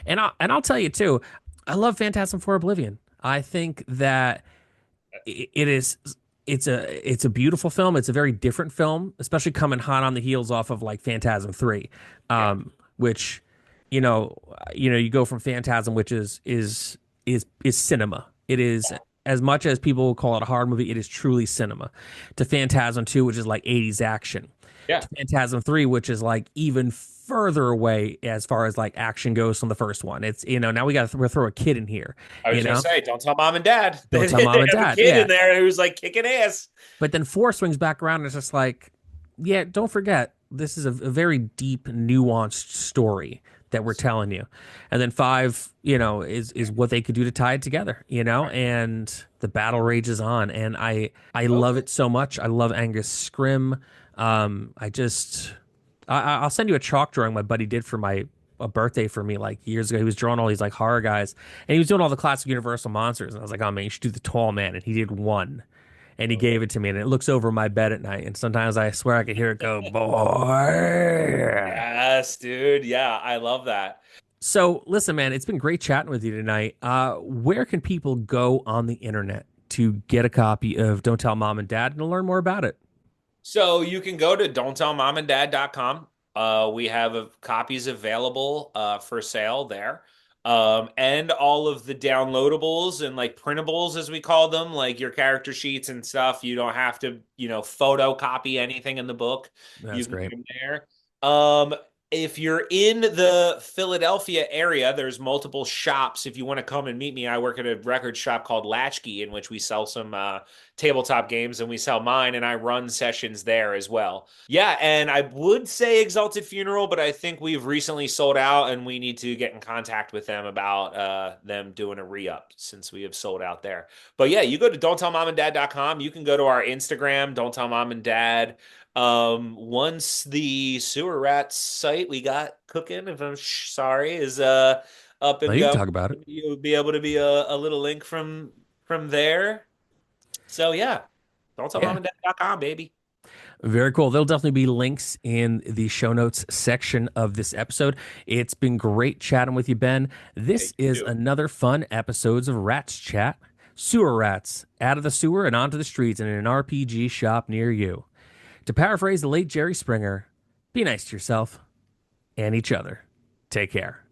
S1: and I'll tell you too, I love Phantasm for Oblivion. I think that it is it's a beautiful film. It's a very different film, especially coming hot on the heels off of like Phantasm 3,
S2: Yeah.
S1: which you go from Phantasm, which is cinema. It is, as much as people will call it a horror movie, it is truly cinema. To Phantasm 2, which is like 80s action.
S2: Yeah.
S1: To Phantasm 3, which is like even further away as far as like action goes from the first one. It's, now we got to throw a kid in here,
S2: I
S1: you
S2: was gonna
S1: know?
S2: say, don't tell mom and dad.
S1: Don't
S2: They
S1: tell mom and
S2: have a
S1: dad.
S2: kid
S1: Yeah.
S2: in there who's like kicking ass.
S1: But then 4 swings back around and it's just like, yeah, don't forget, this is a very deep, nuanced story that we're telling you. And then 5, is what they could do to tie it together, and the battle rages on. And I love it so much. I love Angus Scrim. I'll send you a chalk drawing my buddy did for a birthday for me like years ago. He was drawing all these like horror guys, and he was doing all the classic Universal monsters. And I was like, oh man, you should do the tall man. And he did one, and he gave it to me, and it looks over my bed at night. And sometimes I swear I could hear it go, boy.
S2: Yes, dude. Yeah, I love that.
S1: So listen, man, it's been great chatting with you tonight. Where can people go on the internet to get a copy of Don't Tell Mom and Dad and to learn more about it?
S2: So you can go to don'ttellmomanddad.com. We have copies available for sale there. And all of the downloadables and like printables, as we call them, like your character sheets and stuff. You don't have to, photocopy anything in the book. You
S1: That's
S2: can get
S1: great.
S2: them there. Um, if you're in the Philadelphia area, there's multiple shops. If you want to come and meet me, I work at a record shop called Latchkey, in which we sell some tabletop games, and we sell mine, and I run sessions there as well. Yeah, and I would say Exalted Funeral, but I think we've recently sold out, and we need to get in contact with them about them doing a re-up since we have sold out there. But yeah, you go to don'ttellmomandDad.com. You can go to our Instagram, Don't Tell Mom and Dad. Once the sewer rats site we got cooking, if I'm sorry, is up
S1: Now
S2: and
S1: you can
S2: going,
S1: talk about it.
S2: you'll be able to be a little link from there. So yeah, don't tell mom
S1: Yeah.
S2: and dad.com, baby.
S1: Very cool. There'll definitely be links in the show notes section of this episode. It's been great chatting with you, Ben.
S2: Yeah,
S1: This
S2: you
S1: is
S2: too.
S1: another fun episodes of Rats Chat. Sewer rats out of the sewer and onto the streets and in an RPG shop near you. To paraphrase the late Jerry Springer, be nice to yourself and each other. Take care.